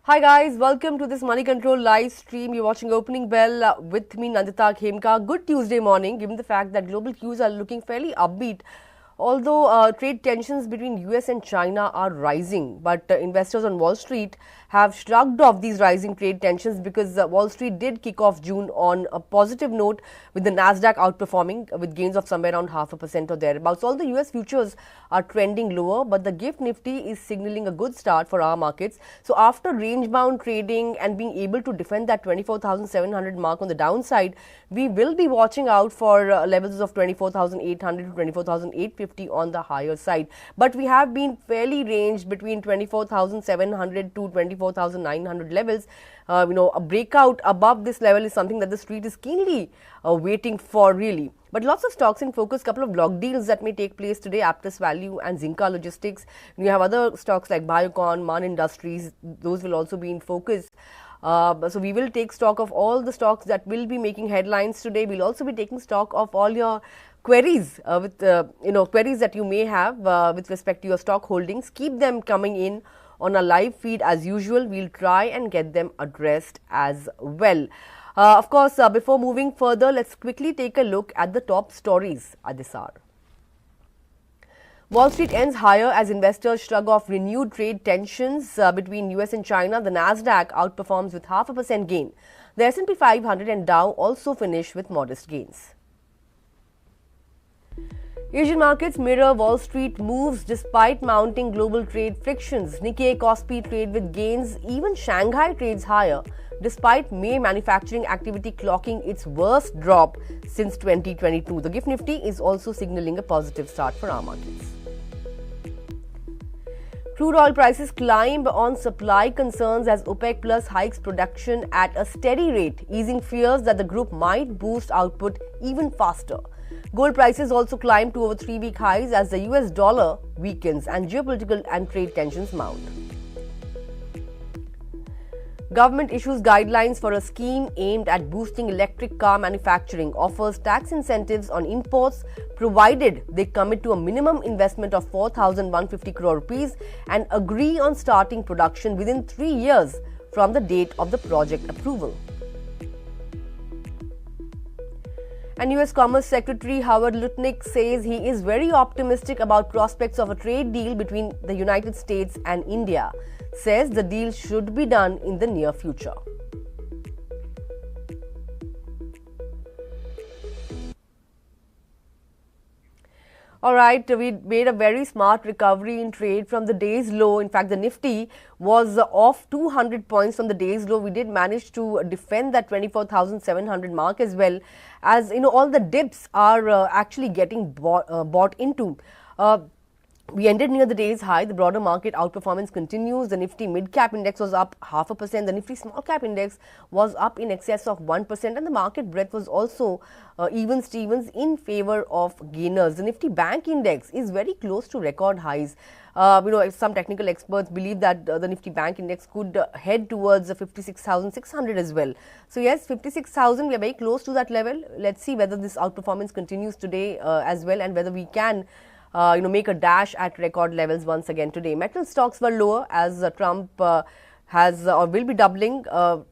Hi guys, welcome to this Moneycontrol live stream. You're watching Opening Bell with me, Nandita Khemka. Good Tuesday morning, given the fact that global cues are looking fairly upbeat. Although trade tensions between US and China are rising, but investors on Wall Street have shrugged off these rising trade tensions because Wall Street did kick off June on a positive note, with the Nasdaq outperforming with gains of somewhere around 0.5% or thereabouts. All the US futures are trending lower, but the GIFT Nifty is signaling a good start for our markets. So after range-bound trading and being able to defend that 24,700 mark on the downside, we will be watching out for levels of 24,800 to 24,850 on the higher side. But we have been fairly ranged between 24,700 to 24,900 levels. A breakout above this level is something that the street is keenly waiting for, really. But lots of stocks in focus, couple of block deals that may take place today, Aptus Value and Zinka Logistics. You have other stocks like Biocon, Man Industries, those will also be in focus. So we will take stock of all the stocks that will be making headlines today. We'll also be taking stock of all your queries queries that you may have with respect to your stock holdings. Keep them coming in on a live feed as usual. We'll try and get them addressed as well. Of course, before moving further, let's quickly take a look at the top stories at this hour. Wall Street ends higher as investors shrug off renewed trade tensions between US and China. The Nasdaq outperforms with 0.5% gain. The S&P 500 and Dow also finish with modest gains. Asian markets mirror Wall Street moves despite mounting global trade frictions. Nikkei, Kospi trade with gains. Even Shanghai trades higher despite May manufacturing activity clocking its worst drop since 2022. The GIFT Nifty is also signaling a positive start for our markets. Crude oil prices climb on supply concerns as OPEC Plus hikes production at a steady rate, easing fears that the group might boost output even faster. Gold prices also climb to over 3-week highs as the US dollar weakens and geopolitical and trade tensions mount. Government issues guidelines for a scheme aimed at boosting electric car manufacturing, offers tax incentives on imports provided they commit to a minimum investment of 4,150 crore rupees and agree on starting production within 3 years from the date of the project approval. And US Commerce Secretary Howard Lutnick says he is very optimistic about prospects of a trade deal between the United States and India. Says the deal should be done in the near future. Alright, we made a very smart recovery in trade from the day's low. In fact, the Nifty was off 200 points from the day's low. We did manage to defend that 24,700 mark as well. As you know, all the dips are actually getting bought into. We ended near the day's high. The broader market outperformance continues. The Nifty mid-cap index was up 0.5%. The Nifty small-cap index was up in excess of 1%. And the market breadth was also even-stevens in favor of gainers. The Nifty Bank index is very close to record highs. Some technical experts believe that the Nifty Bank index could head towards 56,600 as well. So yes, 56,000, we are very close to that level. Let's see whether this outperformance continues today as well, and whether we can make a dash at record levels once again today. Metal stocks were lower as Trump has or will be doubling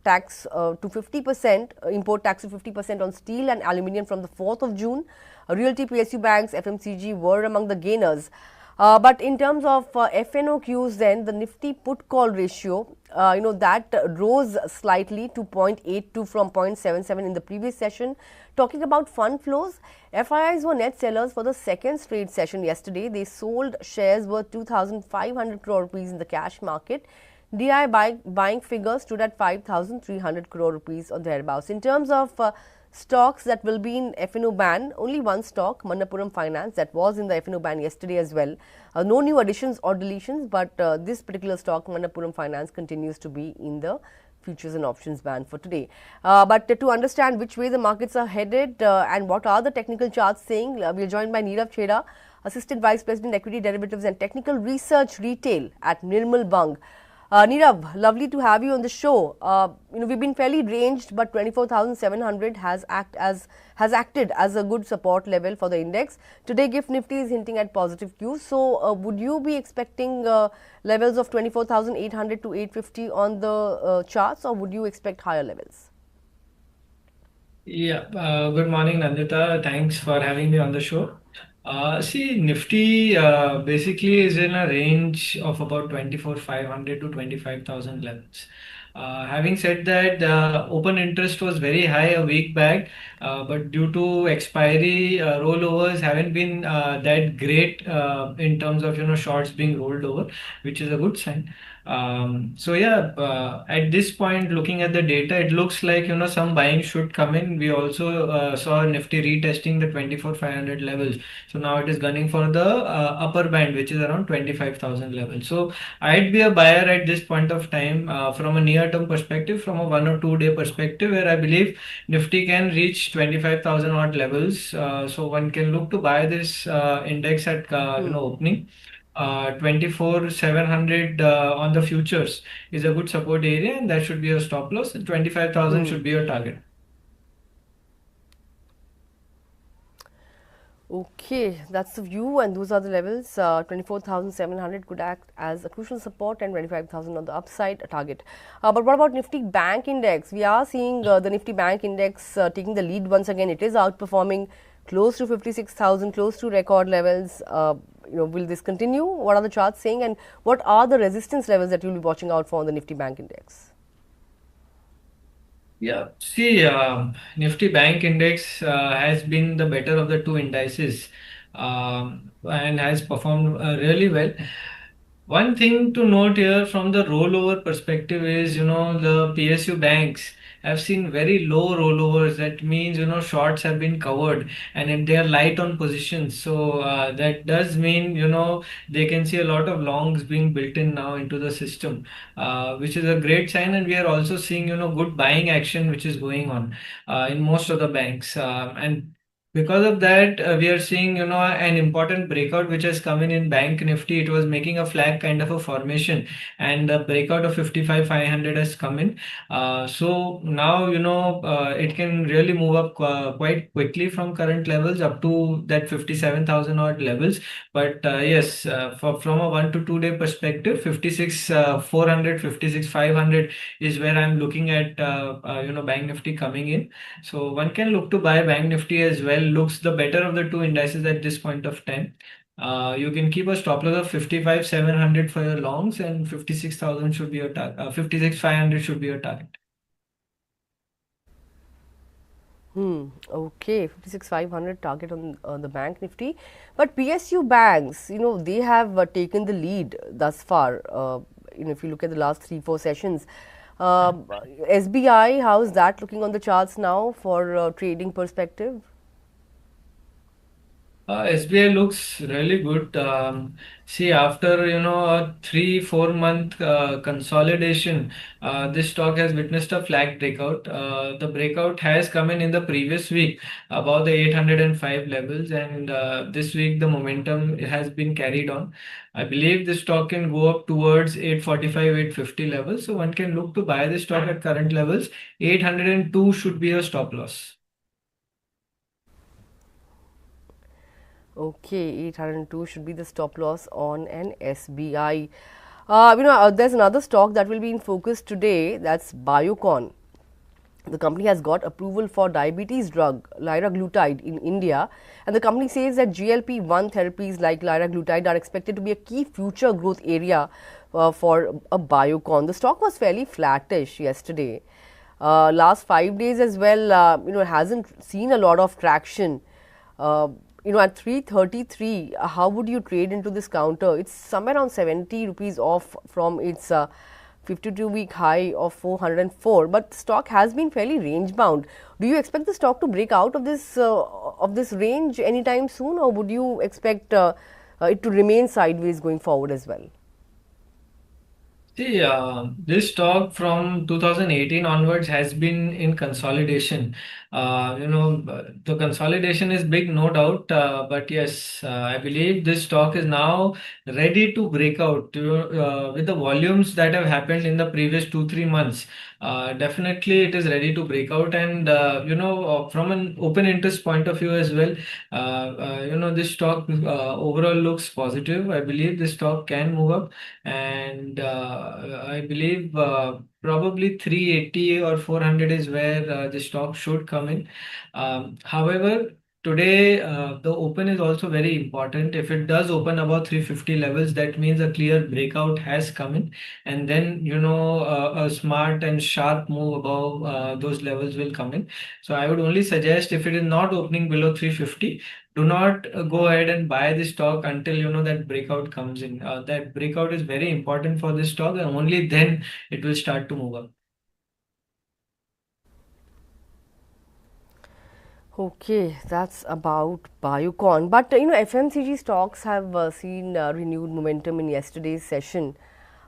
tax to 50%, import tax to 50% on steel and aluminium from the 4th of June. Realty, PSU banks, FMCG were among the gainers. But in terms of FNOQs, then the Nifty put call ratio, that rose slightly to 0.82 from 0.77 in the previous session. Talking about fund flows, FIIs were net sellers for the second straight session yesterday. They sold shares worth 2,500 crore rupees in the cash market. DI buying figures stood at 5,300 crore rupees or thereabouts. In terms of stocks that will be in FNO ban, only one stock, Manappuram Finance, that was in the FNO ban yesterday as well. No new additions or deletions, but this particular stock, Manappuram Finance, continues to be in the futures and options ban for today. But to understand which way the markets are headed and what are the technical charts saying, we are joined by Nirav Chheda, Assistant Vice President, Equity Derivatives and Technical Research Retail at Nirmal Bank. Nirav, lovely to have you on the show. We've been fairly ranged, but 24,700 has acted as a good support level for the index. Today, GIFT Nifty is hinting at positive cues. So, would you be expecting levels of 24,800 to 850 on the charts, or would you expect higher levels? Yeah, good morning, Nandita. Thanks for having me on the show. See, Nifty basically is in a range of about 24,500 to 25,000 levels. Having said that, the open interest was very high a week back, but due to expiry, rollovers haven't been that great in terms of shorts being rolled over, which is a good sign. So yeah, at this point, looking at the data, it looks like some buying should come in. We also saw Nifty retesting the 24,500 levels. So now it is gunning for the upper band, which is around 25,000 levels. So I'd be a buyer at this point of time from a near-term perspective, from a 1 or 2 day perspective, where I believe Nifty can reach 25,000 odd levels. So one can look to buy this index at opening. 24,700 on the futures is a good support area, and that should be a stop loss. 25,000 Hmm. should be your target. Okay, that's the view, and those are the levels. 24,700 could act as a crucial support, and 25,000 on the upside, a target. But what about Nifty Bank Index? We are seeing the Nifty Bank Index taking the lead once again. It is outperforming close to 56,000, close to record levels. Will this continue? What are the charts saying, and what are the resistance levels that you'll be watching out for on the Nifty Bank Index? Yeah, see, Nifty Bank Index has been the better of the two indices and has performed really well. One thing to note here from the rollover perspective is, the PSU banks have seen very low rollovers. That means, shorts have been covered and if they are light on positions. So that does mean, they can see a lot of longs being built in now into the system, which is a great sign. And we are also seeing, good buying action which is going on in most of the banks. And because of that, we are seeing, an important breakout which has come in Bank Nifty. It was making a flag kind of a formation, and the breakout of 55,500 has come in. So now, it can really move up quite quickly from current levels up to that 57,000 odd levels. But yes, from a 1 to 2 day perspective, 56 400, 56 500 is where I'm looking at, Bank Nifty coming in. So one can look to buy Bank Nifty as well. Looks the better of the two indices at this point of time. You can keep a stop loss of 55,700 for your longs, and 56,000 should be your target. 56,500 should be your target. Okay, 56,500 target on the bank nifty. But PSU banks, they have taken the lead thus far. If you look at the last 3, 4 sessions, uh, SBI, how is that looking on the charts now for trading perspective? SBI looks really good. See, after a 3 4 month consolidation, this stock has witnessed a flag breakout. The breakout has come in the previous week about the 805 levels, and this week the momentum has been carried on. I believe this stock can go up towards 845, 850 levels. So one can look to buy this stock at current levels. 802 should be a stop loss. Okay, 802 should be the stop loss on an SBI. There's another stock that will be in focus today. That's Biocon. The company has got approval for diabetes drug liraglutide in India, and the company says that GLP-1 therapies like liraglutide are expected to be a key future growth area for a Biocon. The stock was fairly flattish yesterday. Last 5 days as well, hasn't seen a lot of traction. Uh, at 333, how would you trade into this counter? It's somewhere around 70 rupees off from its 52-week high of 404, but stock has been fairly range bound. Do you expect the stock to break out of this range anytime soon, or would you expect it to remain sideways going forward as well? See, this stock from 2018 onwards has been in consolidation. The consolidation is big, no doubt, but yes, I believe this stock is now ready to break out with the volumes that have happened in the previous 2 3 months. Definitely, it is ready to break out, and from an open interest point of view as well, this stock overall looks positive. I believe this stock can move up, and I believe probably 380 or 400 is where the stock should come in. However, today the open is also very important. If it does open above 350 levels, that means a clear breakout has come in, and then a smart and sharp move above those levels will come in. So I would only suggest, if it is not opening below 350, do not go ahead and buy the stock until that breakout comes in. That breakout is very important for this stock, and only then it will start to move up. Okay, that's about Biocon. But FMCG stocks have seen renewed momentum in yesterday's session.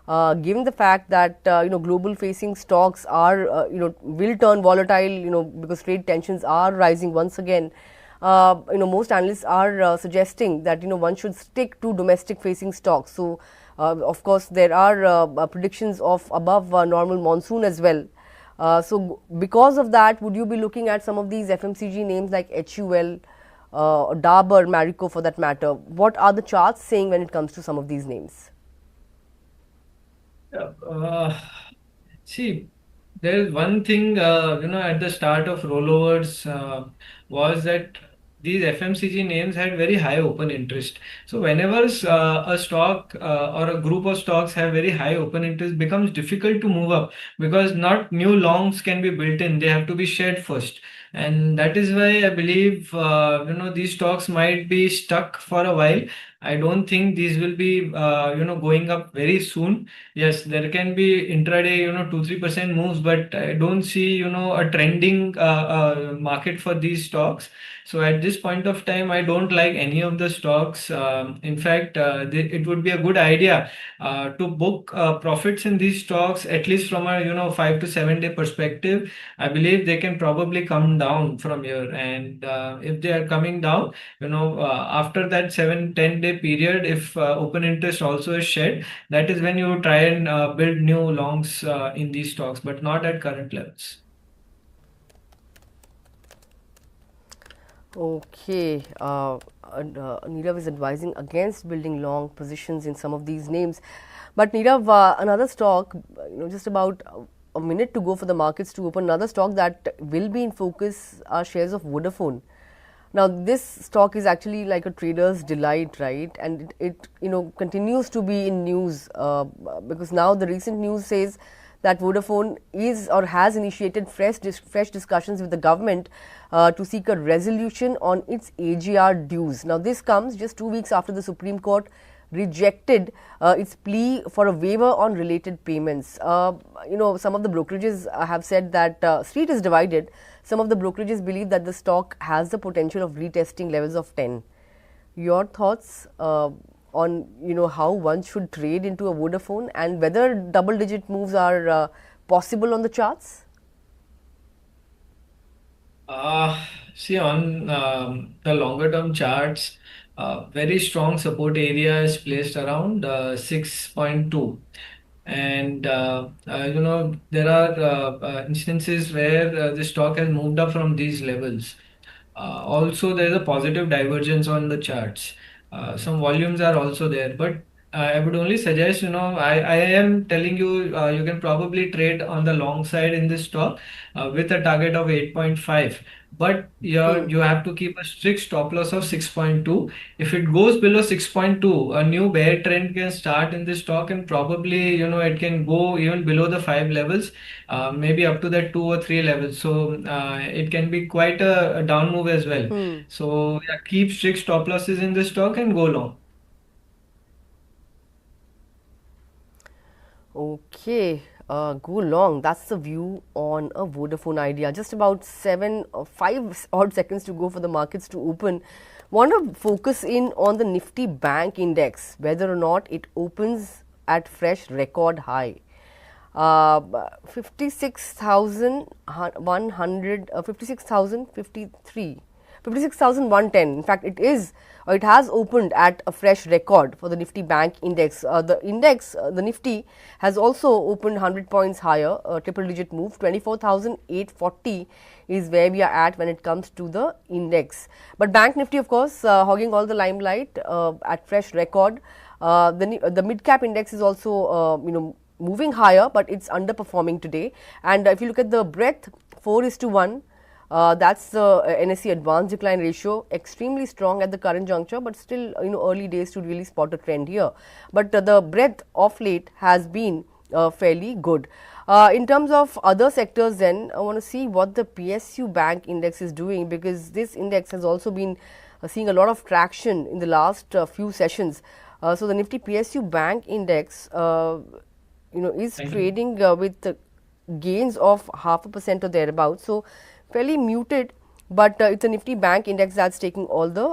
Given the fact that global facing stocks are will turn volatile, because trade tensions are rising once again. Most analysts are suggesting that one should stick to domestic facing stocks. So, of course, there are predictions of above normal monsoon as well. Because of that, would you be looking at some of these FMCG names like HUL, Dabur, Marico for that matter? What are the charts saying when it comes to some of these names? Yeah, see, there is one thing, at the start of rollovers was that these FMCG names had very high open interest. So whenever a stock or a group of stocks have very high open interest, becomes difficult to move up, because not new longs can be built in. They have to be shed first. And that is why I believe, these stocks might be stuck for a while. I don't think these will be, going up very soon. Yes, there can be intraday, 2 3% moves, but I don't see, a trending market for these stocks. So at this point of time, I don't like any of the stocks. In fact, it would be a good idea to book profits in these stocks, at least from a 5 to 7 day perspective. I believe they can probably come down from here, and if they are coming down, after that 7 10 day period, if open interest also is shed, that is when you try and build new longs in these stocks, but not at current levels. Okay, Nirav is advising against building long positions in some of these names. But Nirav, another stock, just about a minute to go for the markets to open. Another stock that will be in focus are shares of Vodafone. Now, this stock is actually like a trader's delight, right? And it continues to be in news because now the recent news says that Vodafone is or has initiated fresh discussions with the government to seek a resolution on its AGR dues. Now, this comes just 2 weeks after the Supreme Court rejected its plea for a waiver on related payments. Some of the brokerages have said that street is divided. Some of the brokerages believe that the stock has the potential of retesting levels of 10. Your thoughts on how one should trade into a Vodafone, and whether double-digit moves are possible on the charts? See, on the longer term charts, very strong support area is placed around 6.2. And there are instances where the stock has moved up from these levels. Also, there is a positive divergence on the charts. Some volumes are also there, but I would only suggest, I am telling you, you can probably trade on the long side in this stock with a target of 8.5. But you have to keep a strict stop loss of 6.2. If it goes below 6.2, a new bear trend can start in this stock, and probably, it can go even below the 5 levels, maybe up to the 2 or 3 levels. So it can be quite a down move as well. So yeah, keep strict stop losses in the stock and go long. Okay, go long. That's the view on a Vodafone idea. Just about 5 odd seconds to go for the markets to open. Want to focus in on the Nifty Bank index, whether or not it opens at fresh record high. 56,100, 56,053. 56,110. In fact, it has opened at a fresh record for the Nifty Bank index. The Nifty has also opened 100 points higher, a triple digit move. 24,840 is where we are at when it comes to the index. But Bank Nifty, of course, hogging all the limelight at fresh record. The mid cap index is also, moving higher, but it's underperforming today. And if you look at the breadth, 4:1. That's the NSE advanced decline ratio, extremely strong at the current juncture, but still early days to really spot a trend here. But the breadth of late has been fairly good. In terms of other sectors, then I want to see what the PSU Bank index is doing, because this index has also been seeing a lot of traction in the last few sessions. So the Nifty PSU Bank index, is trading with gains of 0.5% or thereabouts. So fairly muted, but it's a Nifty Bank index that's taking all the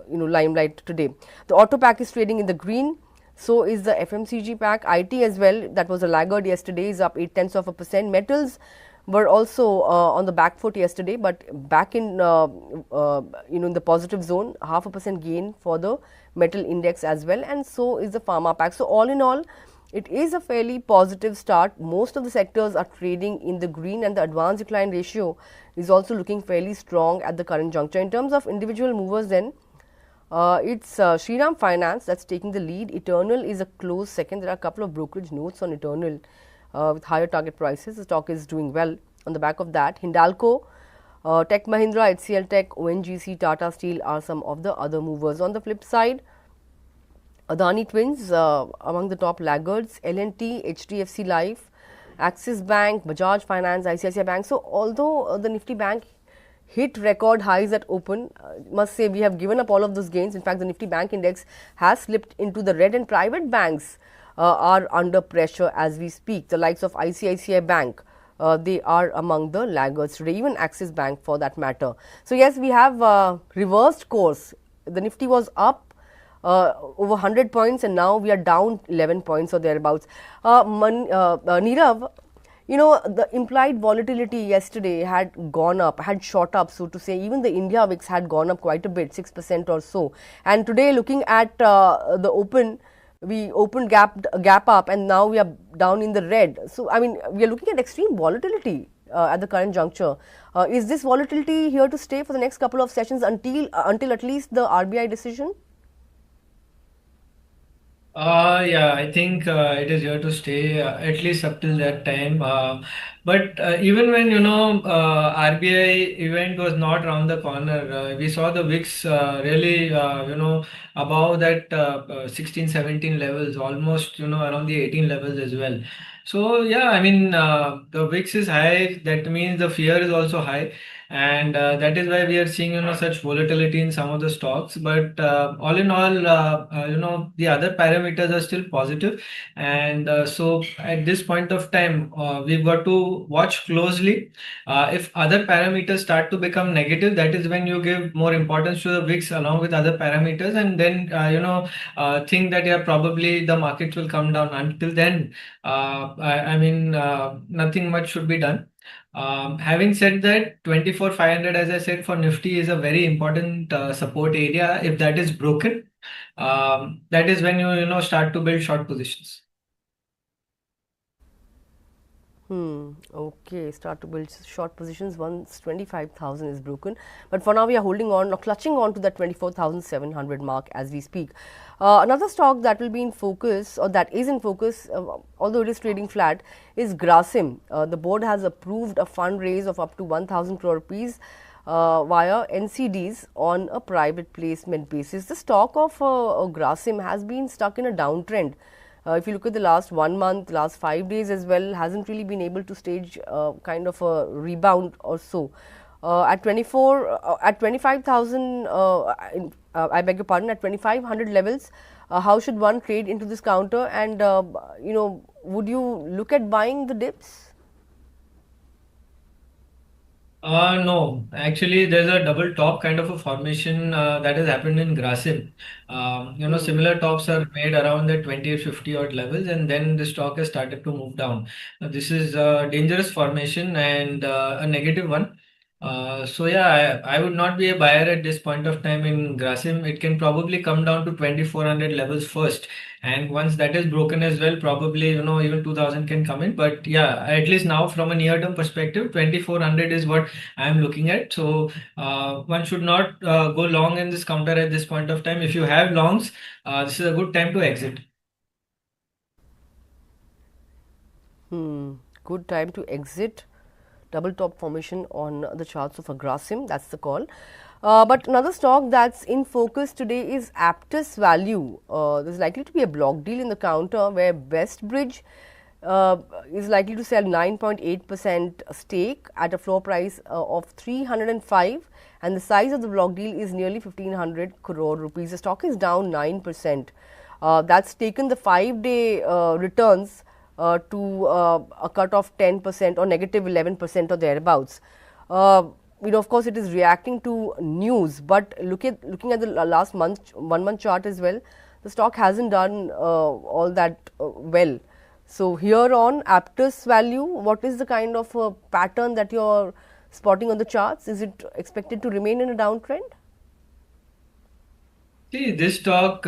limelight today. The auto pack is trading in the green. So is the FMCG pack. IT as well, that was a laggard yesterday, is up 0.8%. Metals were also on the back foot yesterday, but back in in the positive zone, 0.5% gain for the metal index as well, and so is the pharma pack. So all in all, it is a fairly positive start. Most of the sectors are trading in the green, and the advanced decline ratio is also looking fairly strong at the current juncture. In terms of individual movers, then it's Shriram Finance that's taking the lead. Eternal is a close second. There are a couple of brokerage notes on Eternal with higher target prices. The stock is doing well on the back of that. Hindalco, Tech Mahindra, HCL Tech, ONGC, Tata Steel are some of the other movers. On the flip side, Adani Twins among the top laggards, L&T, HDFC Life, Axis Bank, Bajaj Finance, ICICI Bank. So although the Nifty Bank hit record highs at open, must say we have given up all of those gains. In fact, the Nifty Bank index has slipped into the red, and private banks are under pressure as we speak. The likes of ICICI Bank, they are among the laggards today, even Axis Bank for that matter. So yes, we have reversed course. The Nifty was up over 100 points, and now we are down 11 points or thereabouts. Nirav, the implied volatility yesterday had gone up, had shot up, so to say. Even the India VIX had gone up quite a bit, 6% or so. And today, looking at the open, we opened gap up, and now we are down in the red. So, I mean, we are looking at extreme volatility at the current juncture. Is this volatility here to stay for the next couple of sessions until at least the RBI decision? Yeah, I think it is here to stay at least up till that time. But even when RBI event was not around the corner, we saw the VIX really above that 16, 17 levels, almost around the 18 levels as well. So yeah, I mean the VIX is high. That means the fear is also high, and that is why we are seeing such volatility in some of the stocks. But all in all, the other parameters are still positive, and so at this point of time, we've got to watch closely. If other parameters start to become negative, that is when you give more importance to the VIX along with other parameters, and then think that yeah, probably the market will come down. Until then, I mean, nothing much should be done. Having said that, 24,500, as I said, for Nifty is a very important support area. If that is broken, that is when you start to build short positions. Okay, start to build short positions once 25,000 is broken. But for now, we are holding on or clutching on to that 24,700 mark as we speak. Another stock that will be in focus, or that is in focus, although it is trading flat, is Grasim. The board has approved a fundraise of up to 1,000 crore rupees via NCDs on a private placement basis. The stock of Grasim has been stuck in a downtrend. If you look at the last 1 month, last 5 days as well, hasn't really been able to stage kind of a rebound or so. At 25,000, I beg your pardon, at 2,500 levels, how should one trade into this counter? And, would you look at buying the dips? No, actually, there's a double top kind of a formation that has happened in Grasim. Similar tops are made around the 20 50 odd levels, and then the stock has started to move down. This is a dangerous formation and a negative one. So yeah, I would not be a buyer at this point of time in Grasim. It can probably come down to 2400 levels first, and once that is broken as well, probably even 2000 can come in. But yeah, at least now from a near-term perspective, 2400 is what I'm looking at. So one should not go long in this counter at this point of time. If you have longs, this is a good time to exit. Good time to exit. Double top formation on the charts of Grasim. That's the call. But another stock that's in focus today is Aptus Value. There's likely to be a block deal in the counter where Westbridge uh, is likely to sell 9.8% stake at a floor price of 305, and the size of the block deal is nearly 1500 crore rupees. The stock is down 9%. That's taken the 5-day returns to a cut of 10% or negative 11% or thereabouts. Of course, it is reacting to news, but looking at the last month 1 month chart as well, the stock hasn't done all that well. So here on Aptus Value, what is the kind of pattern that you're spotting on the charts? Is it expected to remain in a downtrend? See, this stock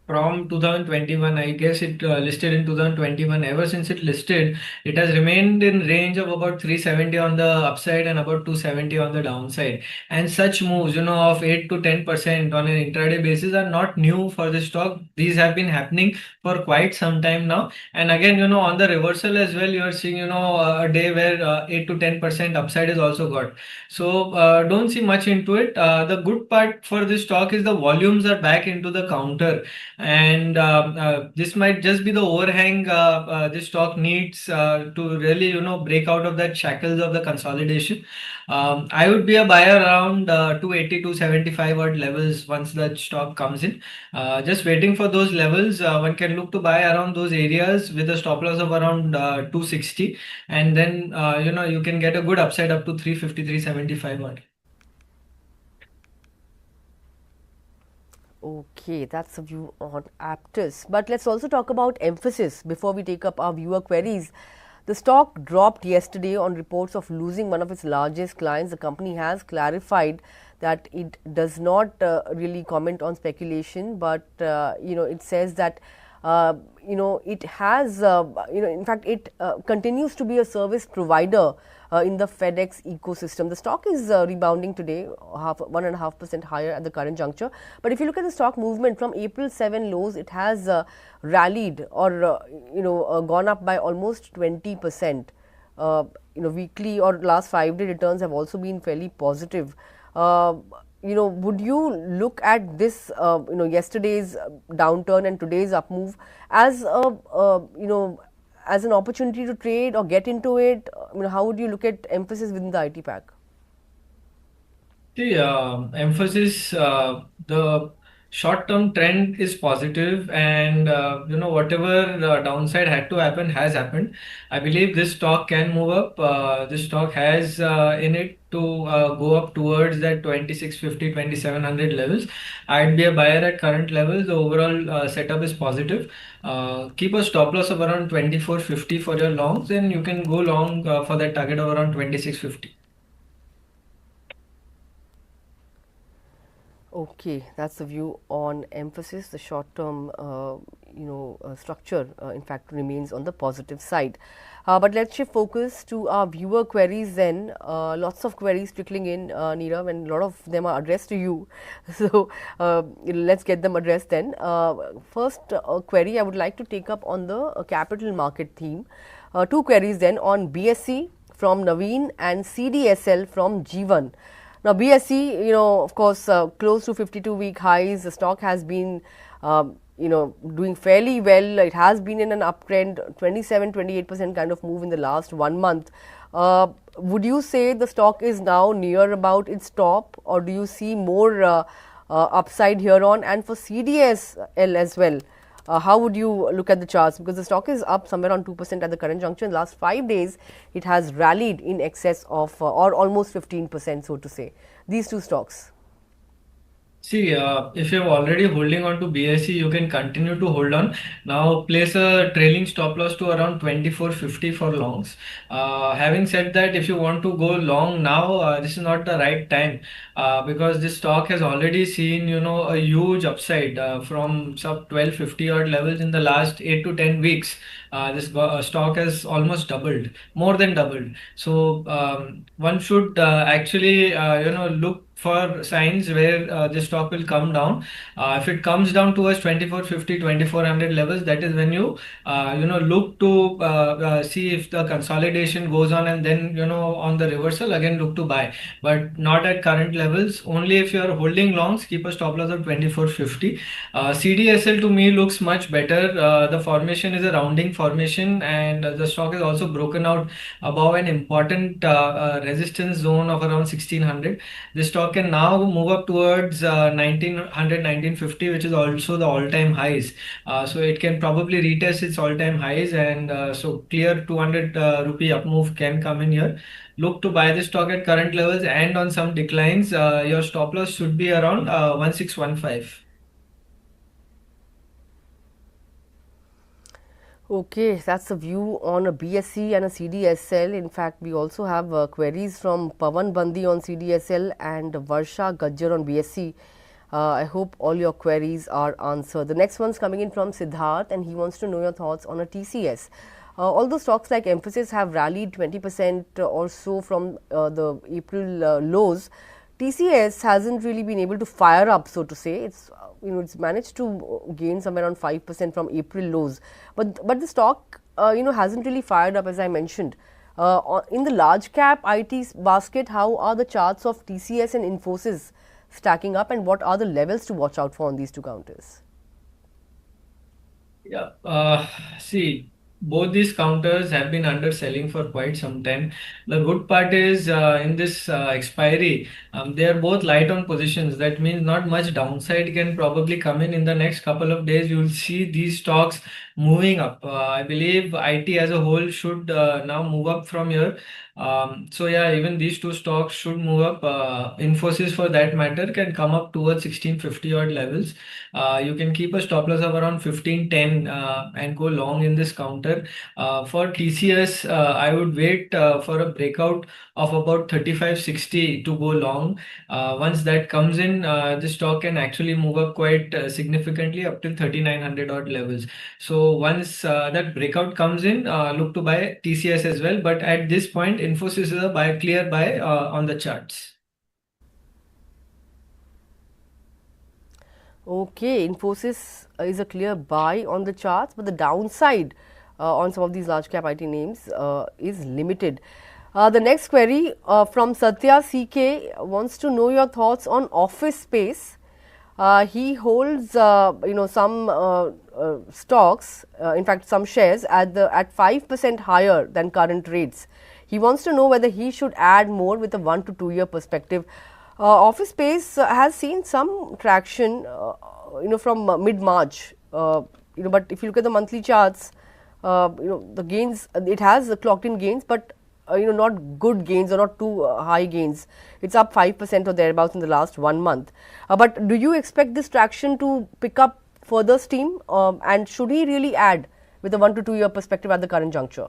from 2021, I guess it listed in 2021. Ever since it listed, it has remained in range of about 370 on the upside and about 270 on the downside. And such moves, of 8 to 10% on an intraday basis are not new for the stock. These have been happening for quite some time now. And again, on the reversal as well, you are seeing, a day where 8 to 10% upside is also got. So don't see much into it. The good part for this stock is the volumes are back into the counter, and this might just be the overhang this stock needs to really break out of that shackles of the consolidation. I would be a buyer around 280 odd levels once the stock comes in. Just waiting for those levels. One can look to buy around those areas with a stop loss of around 260, and then you can get a good upside up to 350 375 odd. Okay, that's a view on Aptus. But let's also talk about Emphasis before we take up our viewer queries. The stock dropped yesterday on reports of losing one of its largest clients. The company has clarified that it does not really comment on speculation, but it says that it has, in fact, it continues to be a service provider in the FedEx ecosystem. The stock is rebounding today, 1.5% higher at the current juncture. But if you look at the stock movement from April 7 lows, it has rallied or gone up by almost 20%. Weekly or last 5-day returns have also been fairly positive. Would you look at this, yesterday's downturn and today's up move as as an opportunity to trade or get into it? How would you look at Emphasis within the IT pack? See, emphasis, the short-term trend is positive, and whatever downside had to happen has happened. I believe this stock can move up. This stock has in it to go up towards that 2650, 2700 levels. I'd be a buyer at current levels. The overall setup is positive. Keep a stop loss of around 2450 for your longs, and you can go long for that target of around 2650. Okay, that's the view on Emphasis. The short-term, structure, in fact, remains on the positive side. But let's shift focus to our viewer queries then. Lots of queries trickling in, Nirav, and a lot of them are addressed to you. So let's get them addressed then. First query I would like to take up on the capital market theme. Two queries then on BSE from Naveen and CDSL from Jeevan. Now, BSE, of course, close to 52-week highs. The stock has been, doing fairly well. It has been in an uptrend, 27-28% kind of move in the last 1 month. Would you say the stock is now near about its top, or do you see more upside here on? And for CDSL as well, How would you look at the charts? Because the stock is up somewhere around 2% at the current juncture. In the last 5 days, it has rallied in excess of or almost 15%, so to say. These two stocks. See, if you're already holding on to BSE, you can continue to hold on. Now, place a trailing stop loss to around 24.50 for longs. Having said that, if you want to go long now, this is not the right time because this stock has already seen, a huge upside from sub 1250 odd levels in the last 8 to 10 weeks. This stock has almost doubled, more than doubled. So one should actually, look for signs where the stock will come down. If it comes down towards 2450, 2400 levels, that is when look to see if the consolidation goes on, and then, on the reversal again look to buy, but not at current levels. Only if you are holding longs, keep a stop loss of 2450. CDSL to me looks much better. The formation is a rounding formation, and the stock is also broken out above an important resistance zone of around 1600. This stock can now move up towards 1900, 1950, which is also the all-time highs. So it can probably retest its all-time highs, and so clear 200 rupee up move can come in here. Look to buy the stock at current levels, and on some declines, your stop loss should be around 1615. Okay, that's the view on a BSE and a CDSL. In fact, we also have queries from Pawan Bandi on CDSL and Varsha Gajjar on BSE. I hope all your queries are answered. The next one's coming in from Siddharth, and he wants to know your thoughts on a TCS. Although stocks like Infosys have rallied 20% or so from the April lows, TCS hasn't really been able to fire up, so to say. It's managed to gain somewhere around 5% from April lows, but the stock hasn't really fired up, as I mentioned. In the large cap IT basket, how are the charts of TCS and Infosys stacking up, and what are the levels to watch out for on these two counters? Yeah, see, both these counters have been underselling for quite some time. The good part is in this expiry, they are both light on positions. That means not much downside can probably come in the next couple of days. You will see these stocks moving up. I believe IT as a whole should now move up from here. So yeah, even these two stocks should move up. Infosys, for that matter, can come up towards 1650 odd levels. You can keep a stop loss of around 1510 and go long in this counter. For TCS, I would wait for a breakout of about 3560 to go long. Once that comes in, the stock can actually move up quite significantly up till 3900 odd levels. So once that breakout comes in, look to buy TCS as well. But at this point, Infosys is a clear buy on the charts. Okay, Infosys is a clear buy on the charts, but the downside on some of these large cap IT names is limited. The next query from Satya CK wants to know your thoughts on office space. He holds some stocks, in fact some shares at 5% higher than current rates. He wants to know whether he should add more with a 1 to 2 year perspective. Office space has seen some traction, from mid-March. But if you look at the monthly charts, the gains, it has clocked in gains, but not good gains or not too high gains. It's up 5% or thereabouts in the last 1 month. But do you expect this traction to pick up further steam? And should he really add with a 1 to 2 year perspective at the current juncture?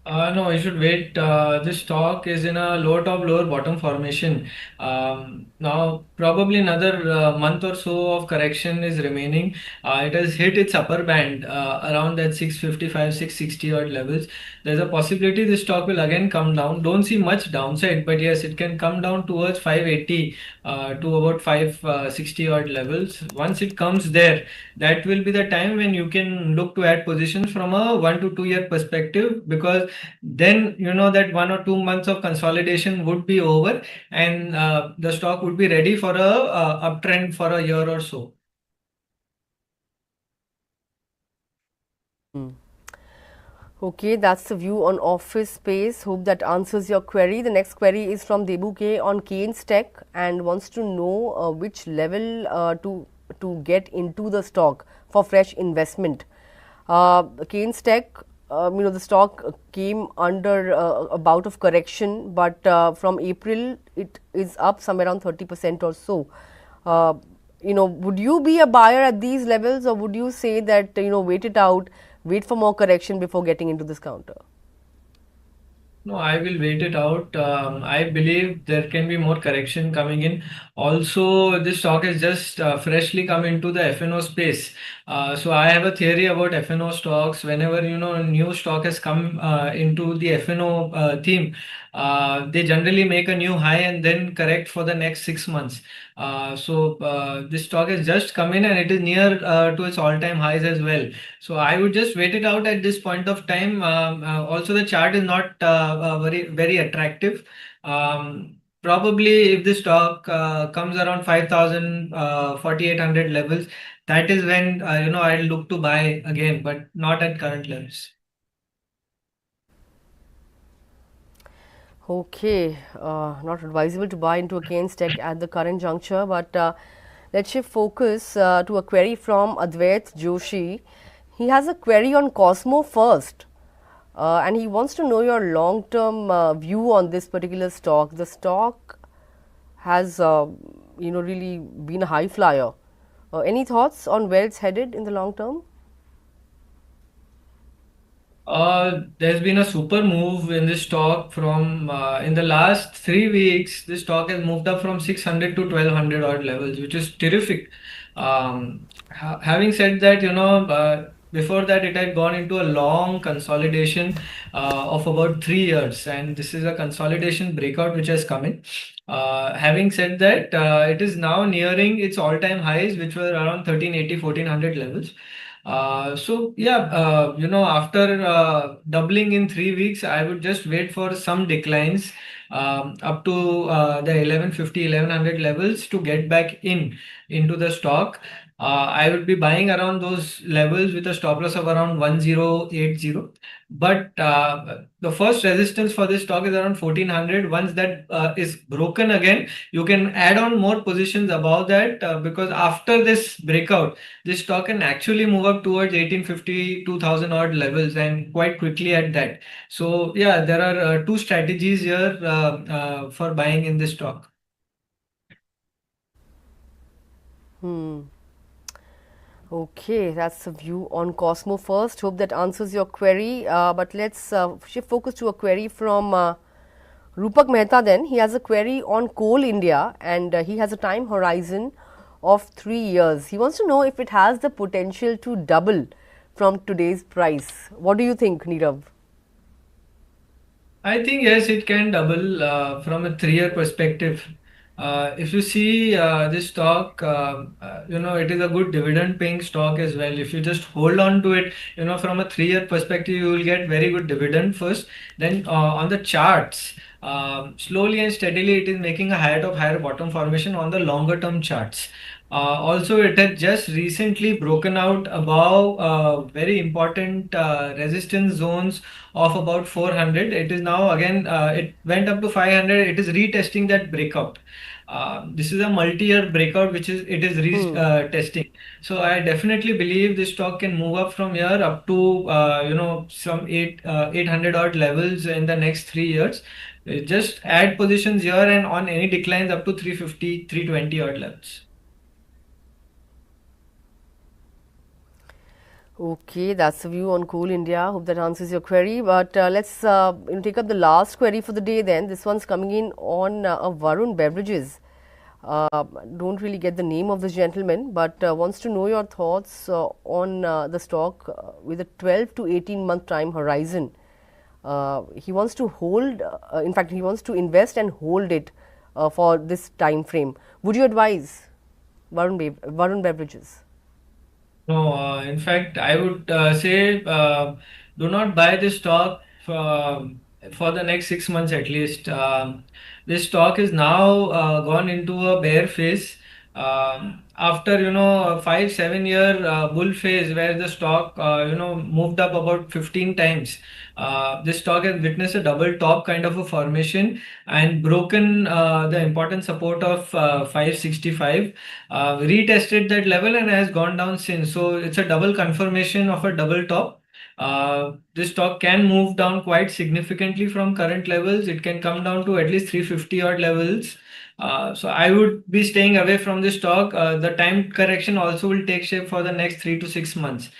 No, you should wait. This stock is in a lower top, lower bottom formation. Now, probably another month or so of correction is remaining. It has hit its upper band around that 655, 660 odd levels. There's a possibility this stock will again come down. Don't see much downside, but yes, it can come down towards 580 to about 560 odd levels. Once it comes there, that will be the time when you can look to add positions from a 1 to 2 year perspective, because then you know that 1 or 2 months of consolidation would be over, and the stock would be ready for a uptrend for a year or so. Okay, that's the view on office space. Hope that answers your query. The next query is from Debu K on Keynes Tech and wants to know which level to to get into the stock for fresh investment? Keynes Tech, the stock came under a bout of correction, but from April it is up somewhere around 30% or so. Uh, would you be a buyer at these levels, or would you say that wait it out, wait for more correction before getting into this counter? No, I will wait it out. I believe there can be more correction coming in. Also, this stock has just freshly come into the FNO space. So I have a theory about FNO stocks. Whenever a new stock has come into the FNO theme, they generally make a new high and then correct for the next 6 months. This stock has just come in and it is near to its all-time highs as well. So I would just wait it out at this point of time. Also, the chart is not very attractive. Probably if the stock comes around 5,000, 4,800 levels, that is when I'll look to buy again, but not at current levels. Okay, not advisable to buy into a Keynes Tech at the current juncture, but let's shift focus to a query from Advait Joshi. He has a query on Cosmo First, and he wants to know your long-term view on this particular stock. The stock has, really been a high flyer. Any thoughts on where it's headed in the long term? There's been a super move in this stock from in the last 3 weeks. This stock has moved up from 600 to 1200 odd levels, which is terrific. Having said that, before that it had gone into a long consolidation of about 3 years, and this is a consolidation breakout which has come in. Having said that, it is now nearing its all-time highs, which were around 1380, 1400 levels. After doubling in 3 weeks, I would just wait for some declines up to the 1150, 1100 levels to get back into the stock. I would be buying around those levels with a stop loss of around 1080. But the first resistance for this stock is around 1400. Once that is broken again, you can add on more positions above that because after this breakout, this stock can actually move up towards 1850, 2000 odd levels and quite quickly at that. So yeah, there are two strategies here for buying in this stock. Okay, that's the view on Cosmo First. Hope that answers your query. But let's shift focus to a query from Rupak Mehta then. He has a query on Coal India, and he has a time horizon of 3 years. He wants to know if it has the potential to double from today's price. What do you think, Nirav? I think yes, it can double from a 3 year perspective. If you see this stock, it is a good dividend paying stock as well. If you just hold on to it, from a 3 year perspective, you will get very good dividend first. Then on the charts, slowly and steadily, it is making a higher top, higher bottom formation on the longer term charts. Also, it has just recently broken out above very important resistance zones of about 400. It is now again, it went up to 500. It is retesting that breakout. This is a multi-year breakout, which is it is testing. So I definitely believe this stock can move up from here up to some 800 odd levels in the next 3 years. Just add positions here and on any declines up to 350, 320 odd levels. Okay, that's the view on Coal India. Hope that answers your query. But let's take up the last query for the day then. This one's coming in on Vun Beverages. Don't really get the name of this gentleman, but wants to know your thoughts on the stock with a 12 to 18 month time horizon. He wants to hold, in fact, he wants to invest and hold it for this time frame. Would you advise Vun Beverages? No, in fact, I would say do not buy this stock for the next 6 months at least. This stock is now gone into a bear phase. After a 5-7 year bull phase where the stock moved up about 15 times, this stock has witnessed a double top kind of a formation and broken the important support of 565, retested that level and has gone down since. So it's a double confirmation of a double top. This stock can move down quite significantly from current levels. It can come down to at least 350 odd levels. So I would be staying away from this stock. The time correction also will take shape for the next 3 to 6 months.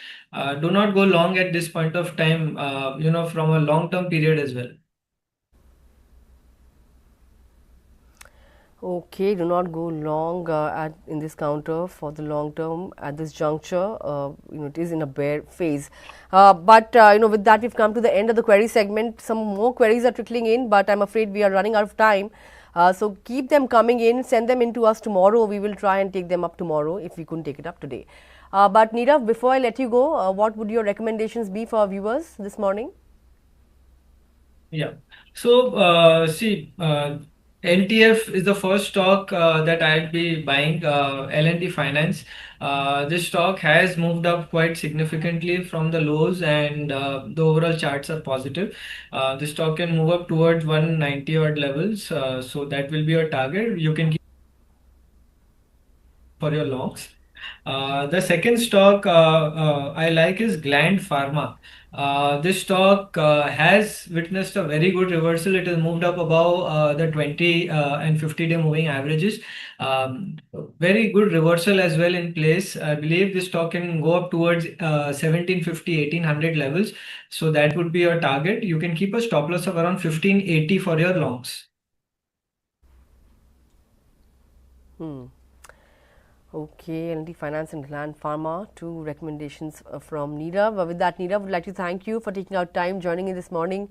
Do not go long at this point of time, from a long-term period as well. Okay, do not go long in this counter for the long term at this juncture. It is in a bear phase. But with that, we've come to the end of the query segment. Some more queries are trickling in, but I'm afraid we are running out of time. So keep them coming in, send them in to us tomorrow. We will try and take them up tomorrow if we couldn't take it up today. But Nirav, before I let you go, what would your recommendations be for our viewers this morning? Yeah. So, see, LTF is the first stock that I'll be buying, L&T Finance. This stock has moved up quite significantly from the lows, and the overall charts are positive. The stock can move up towards 190 odd levels, so that will be your target. You can keep for your longs. The second stock I like is Gland Pharma. This stock has witnessed a very good reversal. It has moved up above the 20 and 50-day moving averages. Very good reversal as well in place. I believe this stock can go up towards 1750, 1800 levels. So that would be your target. You can keep a stop loss of around 1580 for your longs. Hmm. Okay, L&T Finance and Gland Pharma, two recommendations from Nirav. With that, Nirav, would like to thank you for taking out time, joining in this morning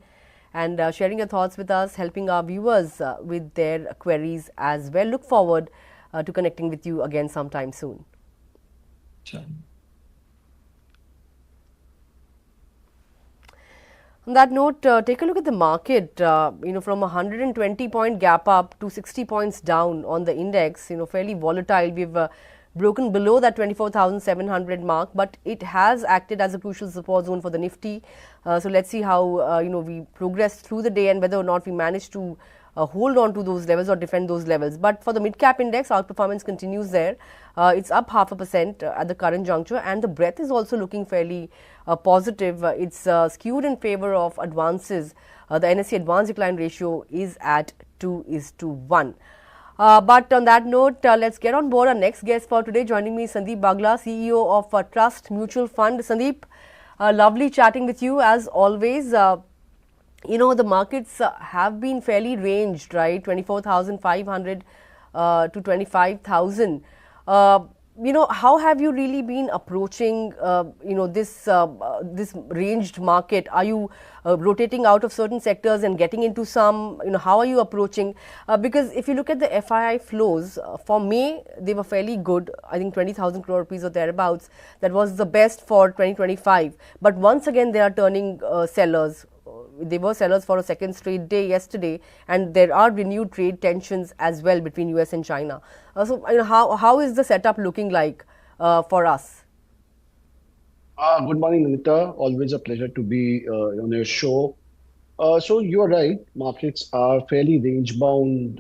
and sharing your thoughts with us, helping our viewers with their queries as well. Look forward to connecting with you again sometime soon. Sure. On that note, take a look at the market. From a 120-point gap up to 60 points down on the index. Fairly volatile. We've broken below that 24,700 mark, but it has acted as a crucial support zone for the Nifty. So let's see how we progress through the day and whether or not we manage to hold on to those levels or defend those levels. But for the mid cap index, outperformance continues there. It's up 0.5% at the current juncture, and the breadth is also looking fairly positive. It's skewed in favor of advances. The NSE advance decline ratio is at 2:1. But on that note, let's get on board our next guest for today. Joining me is Sandeep Bagla, CEO of Trust Mutual Fund. Sandeep, lovely chatting with you as always. The markets have been fairly ranged, right? 24,500 to 25,000. How have you really been approaching, this ranged market? Are you rotating out of certain sectors and getting into some? How are you approaching? Because if you look at the FII flows for May, they were fairly good. I think 20,000 crore rupees or thereabouts. That was the best for 2025. But once again, they are turning sellers. They were sellers for a second straight day yesterday, and there are renewed trade tensions as well between US and China. How is the setup looking like for us? Good morning, Nandita. Always a pleasure to be on your show. So you're right, markets are fairly range bound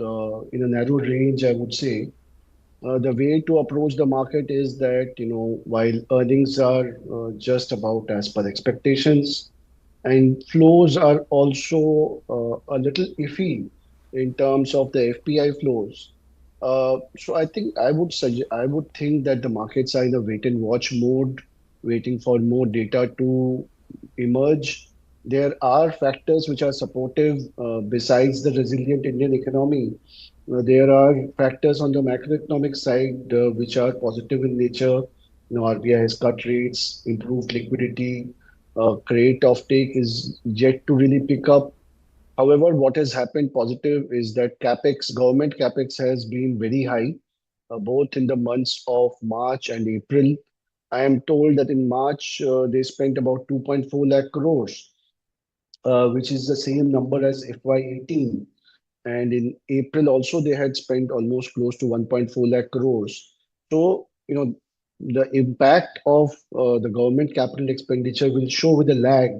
in a narrow range, I would say. The way to approach the market is that, while earnings are just about as per expectations, and flows are also a little iffy in terms of the FPI flows. So I think I would think that the markets are in a wait and watch mode, waiting for more data to emerge. There are factors which are supportive besides the resilient Indian economy. There are factors on the macroeconomic side which are positive in nature. RBI has cut rates, improved liquidity, credit offtake is yet to really pick up. However, what has happened positive is that government capex has been very high, both in the months of March and April. I am told that in March they spent about 2.4 lakh crores, which is the same number as FY18. And in April also they had spent almost close to 1.4 lakh crores. So, the impact of the government capital expenditure will show with a lag,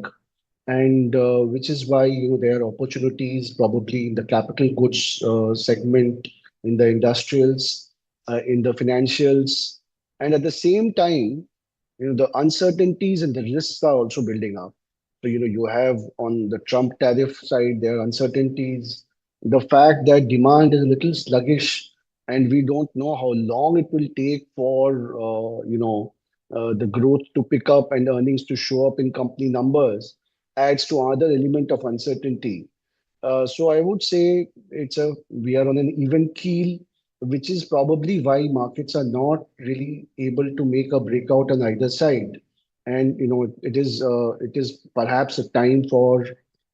and which is why there are opportunities probably in the capital goods segment, in the industrials, in the financials, and at the same time, the uncertainties and the risks are also building up. So, you have on the Trump tariff side, there are uncertainties. The fact that demand is a little sluggish, and we don't know how long it will take for, the growth to pick up and earnings to show up in company numbers, adds to another element of uncertainty. So I would say we are on an even keel, which is probably why markets are not really able to make a breakout on either side. And it is perhaps a time for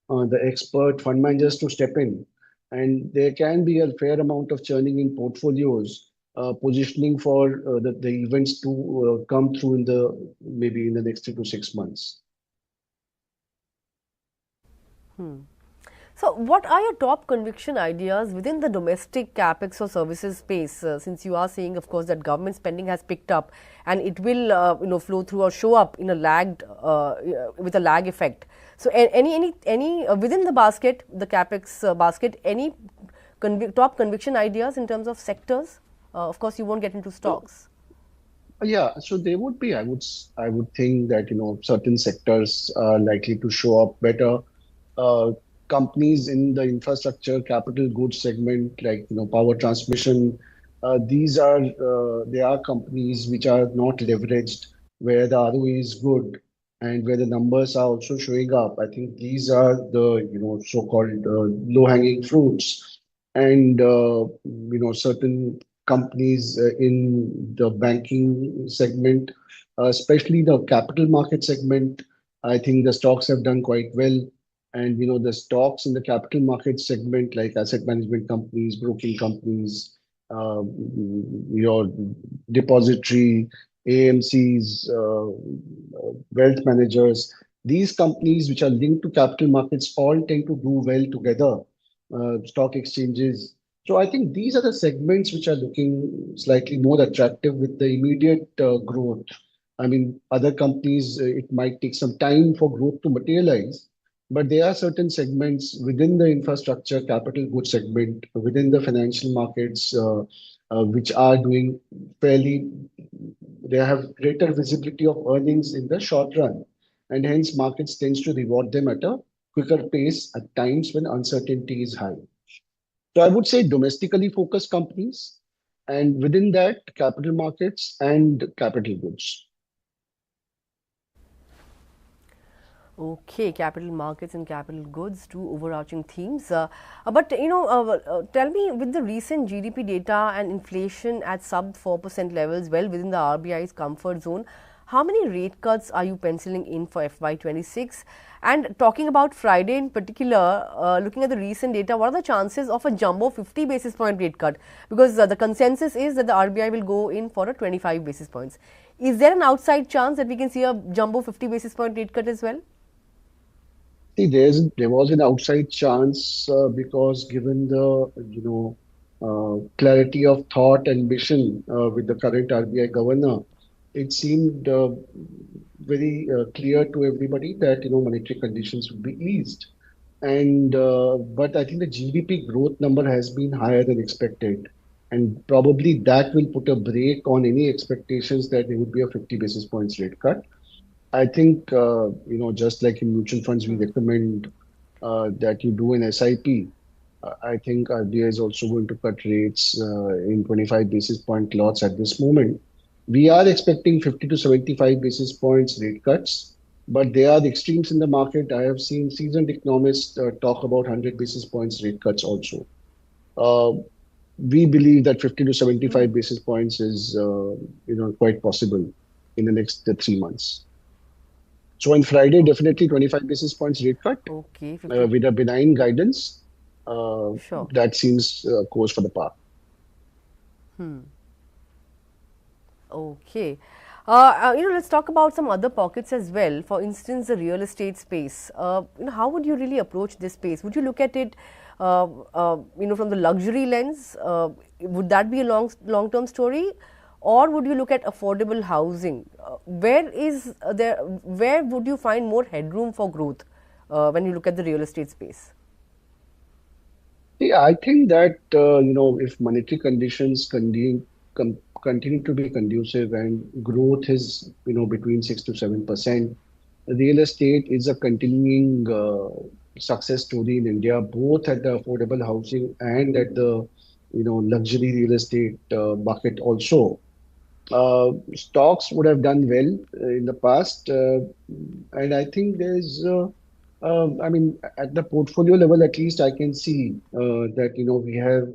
the expert fund managers to step in, and there can be a fair amount of churning in portfolios, positioning for the events to come through in the maybe in the next 3 to 6 months. So, what are your top conviction ideas within the domestic capex or services space? Since you are saying, of course, that government spending has picked up, and it will, flow through or show up in a lagged, with a lag effect. So, any within the basket, the capex basket, any top conviction ideas in terms of sectors? Of course, you won't get into So stocks. Yeah, so there would be, I would think that, certain sectors are likely to show up better. Uh, Companies in the infrastructure, capital goods segment, like, power transmission, they are companies which are not leveraged, where the ROE is good and where the numbers are also showing up. I think these are the, so-called low-hanging fruits. And, certain companies in the banking segment, especially the capital market segment. I think the stocks have done quite well. And the stocks in the capital market segment, like asset management companies, broking companies, your depository, AMCs, wealth managers, these companies which are linked to capital markets all tend to do well together. Stock exchanges, so I think these are the segments which are looking slightly more attractive with the immediate growth. I mean, other companies, it might take some time for growth to materialize, but there are certain segments within the infrastructure, capital goods segment, within the financial markets, which are doing fairly, they have greater visibility of earnings in the short run. And hence, markets tends to reward them at a quicker pace at times when uncertainty is high. So I would say domestically focused companies, and within that, capital markets and capital goods. Okay, capital markets and capital goods, two overarching themes. But tell me, with the recent GDP data and inflation at sub 4% levels, well within the RBI's comfort zone, how many rate cuts are you penciling in for FY26? And talking about Friday in particular, looking at the recent data, what are the chances of a jumbo 50 basis point rate cut? Because the consensus is that the RBI will go in for a 25 basis points. Is there an outside chance that we can see a jumbo 50 basis point rate cut as well? See, there was an outside chance because given the clarity of thought and mission with the current RBI governor, it seemed very clear to everybody that monetary conditions would be eased. And but I think the GDP growth number has been higher than expected, and probably that will put a brake on any expectations that there would be a 50 basis points rate cut. I think, just like in mutual funds, we recommend that you do an SIP. I think RBI is also going to cut rates in 25 basis point lots at this moment. We are expecting 50 to 75 basis points rate cuts, but there are extremes in the market. I have seen seasoned economists talk about 100 basis points rate cuts also. Uh, we believe that 50 to 75 basis points is, quite possible in the next 3 months. So on Friday, Oh, definitely 25 basis points rate cut okay, 50. with a benign guidance. Uh, Sure. that seems course for the park. Okay. Let's talk about some other pockets as well. For instance, the real estate space. How would you really approach this space? Would you look at it, from the luxury lens? Would that be a long term story, or would you look at affordable housing? Where would you find more headroom for growth when you look at the real estate space? Yeah, I think that if monetary conditions continue to be conducive and growth is between 6 to 7%, real estate is a continuing success story in India, both at the affordable housing and at the luxury real estate bucket also. Stocks would have done well in the past, and I think I mean, at the portfolio level, at least I can see that we have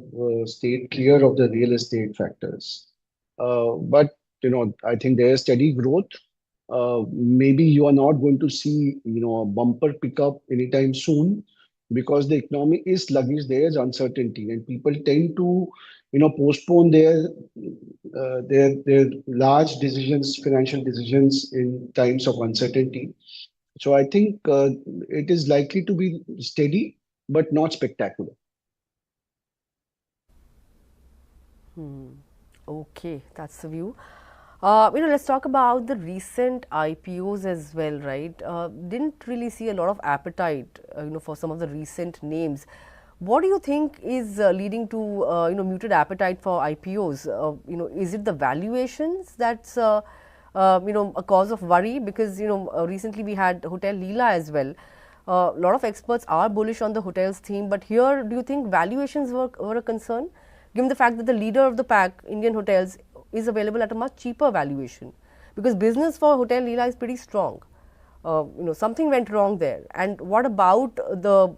stayed clear of the real estate factors. But I think there is steady growth. Maybe you are not going to see a bumper pickup anytime soon because the economy is sluggish. There is uncertainty, and people tend to postpone their large decisions, financial decisions in times of uncertainty. So I think it is likely to be steady, but not spectacular. Okay, that's the view. Let's talk about the recent IPOs as well, right? Didn't really see a lot of appetite, for some of the recent names. What do you think is leading to, muted appetite for IPOs? Is it the valuations that's, a cause of worry? Because, recently we had Hotel Leela as well. A lot of experts are bullish on the hotels theme, but here, do you think valuations were a concern? Given the fact that the leader of the pack, Indian Hotels, is available at a much cheaper valuation, because business for Hotel Leela is pretty strong. Something went wrong there. And what about the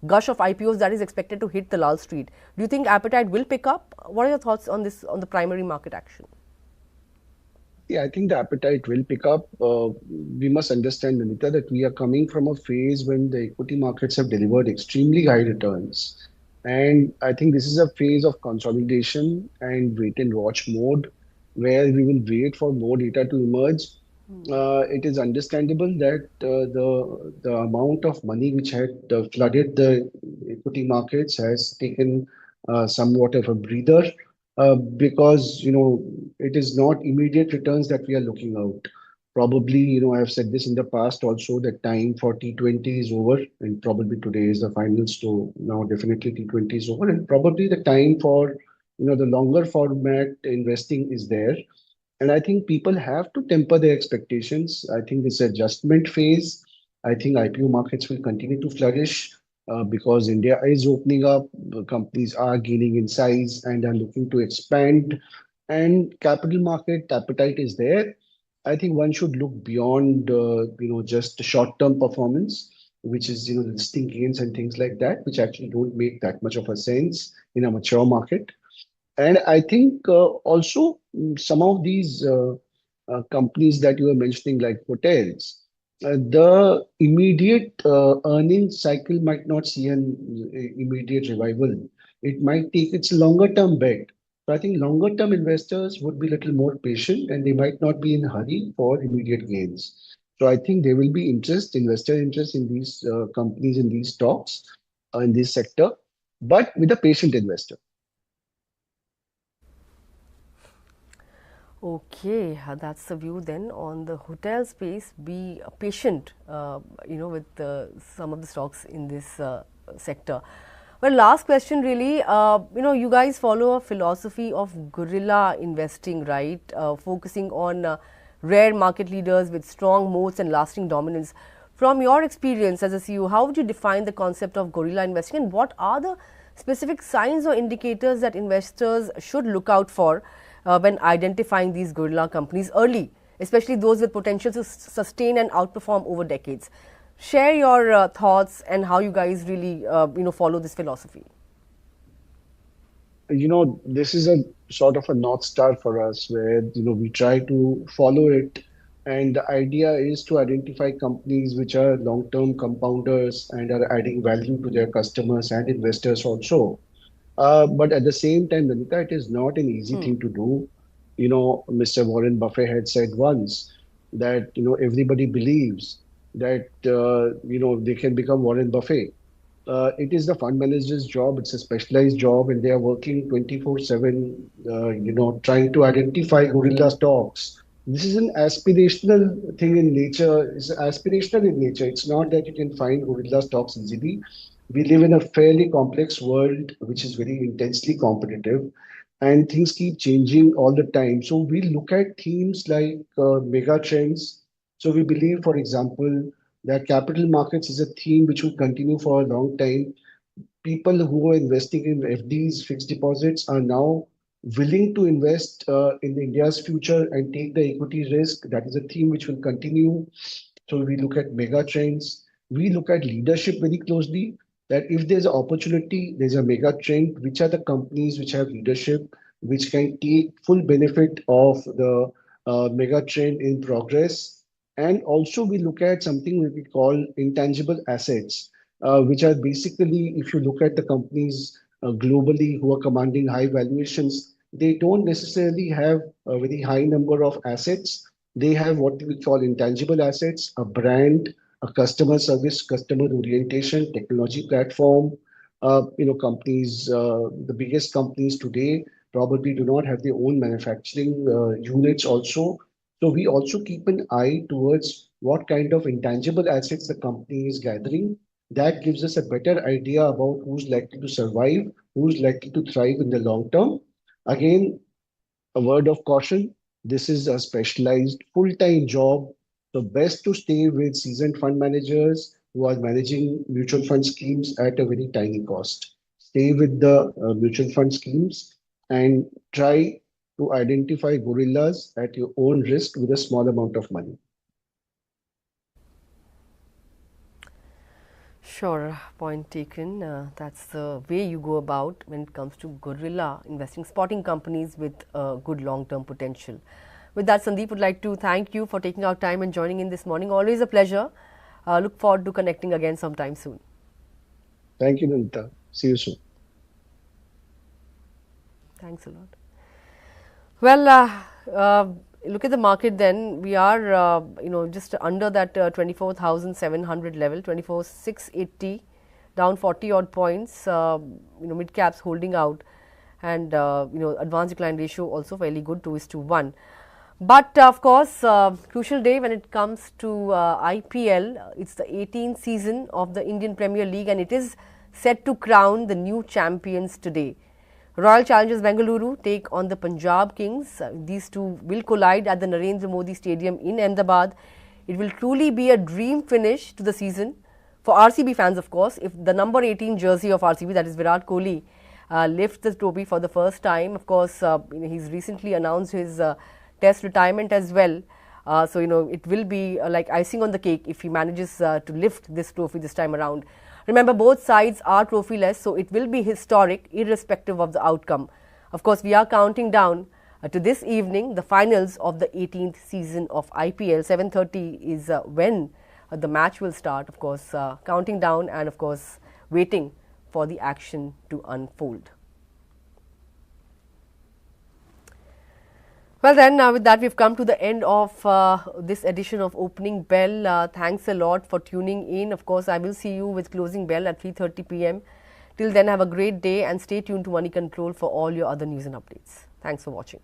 gush of IPOs that is expected to hit the Lal Street? Do you think appetite will pick up? What are your thoughts on this, on the primary market action? Yeah, I think the appetite will pick up. We must understand, Nandita, that we are coming from a phase when the equity markets have delivered extremely high returns. And I think this is a phase of consolidation and wait and watch mode where we will wait for more data to emerge. It is understandable that the amount of money which had flooded the equity markets has taken somewhat of a breather because it is not immediate returns that we are looking out. Probably, I've said this in the past also, that time for T20 is over, and probably today is the finals. So now definitely T20 is over, and probably the time for the longer format investing is there. And I think people have to temper their expectations. I think this adjustment phase, I think IPO markets will continue to flourish because India is opening up, companies are gaining in size and are looking to expand, and capital market appetite is there. I think one should look beyond, just short-term performance, which is, listing gains and things like that, which actually don't make that much of a sense in a mature market. And I think also some of these companies that you were mentioning, like hotels, the immediate earnings cycle might not see an immediate revival. It might take its longer term bet. So I think longer term investors would be a little more patient and they might not be in a hurry for immediate gains. So I think there will be investor interest in these companies, in these stocks, in this sector, but with a patient investor. Okay, that's the view then on the hotel space. Be patient, with some of the stocks in this sector. Well, last question really. You guys follow a philosophy of guerrilla investing, right? Focusing on rare market leaders with strong moats and lasting dominance. From your experience as a CEO, how would you define the concept of guerrilla investing, and what are the specific signs or indicators that investors should look out for when identifying these guerrilla companies early, especially those with potential to sustain and outperform over decades? Share your thoughts and how you guys really, follow this philosophy. This is a sort of a North Star for us where, we try to follow it. And the idea is to identify companies which are long-term compounders and are adding value to their customers and investors also. But at the same time, Nandita, it is not an easy thing to do. Mr. Warren Buffett had said once that, everybody believes that, they can become Warren Buffett. It is the fund manager's job. It's a specialized job, and they are working 24/7, trying to identify gorilla stocks. This is an aspirational thing in nature. It's aspirational in nature. It's not that you can find gorilla stocks easily. We live in a fairly complex world, which is very intensely competitive, and things keep changing all the time. So we look at themes like mega trends. So we believe, for example, that capital markets is a theme which will continue for a long time. People who are investing in FDs, fixed deposits, are now willing to invest in India's future and take the equity risk. That is a theme which will continue. So we look at mega trends. We look at leadership very closely. That if there's an opportunity, there's a mega trend. Which are the companies which have leadership, which can take full benefit of the mega trend in progress? And also we look at something that we call intangible assets, which are basically, if you look at the companies globally who are commanding high valuations, they don't necessarily have a very high number of assets. They have what we call intangible assets, a brand, a customer service, customer orientation, technology platform. Companies, the biggest companies today probably do not have their own manufacturing units also. So we also keep an eye towards what kind of intangible assets the company is gathering. That gives us a better idea about who's likely to survive, who's likely to thrive in the long term. Again, a word of caution, this is a specialized full-time job. So best to stay with seasoned fund managers who are managing mutual fund schemes at a very tiny cost. Stay with the mutual fund schemes and try to identify gorillas at your own risk with a small amount of money. Sure, point taken. That's the way you go about when it comes to gorilla investing, spotting companies with good long-term potential. With that, Sandeep would like to thank you for taking out time and joining in this morning. Always a pleasure. Look forward to connecting again sometime soon. Thank you, Nandita. See you soon. Thanks a lot. Well, look at the market then. We are, just under that 24,700 level, 24,680, down 40 odd points. Mid caps holding out, and advanced decline ratio also fairly good, 2:1. But of course, crucial day when it comes to IPL. It's the 18th season of the Indian Premier League, and it is set to crown the new champions today. Royal Challengers Bengaluru take on the Punjab Kings. These two will collide at the Narendra Modi Stadium in Ahmedabad. It will truly be a dream finish to the season for RCB fans, of course. If the number 18 jersey of RCB, that is Virat Kohli, lifts the trophy for the first time. Of course, he's recently announced his Test retirement as well. So, it will be like icing on the cake if he manages to lift this trophy this time around. Remember, both sides are trophyless, so it will be historic irrespective of the outcome. Of course, we are counting down to this evening, the finals of the 18th season of IPL. 7:30 is when the match will start, of course, counting down and, of course, waiting for the action to unfold. Well then, with that we've come to the end of this edition of Opening Bell. Thanks a lot for tuning in. Of course, I will see you with Closing Bell at 3:30 p.m. Till then, have a great day and stay tuned to Moneycontrol for all your other news and updates. Thanks for watching.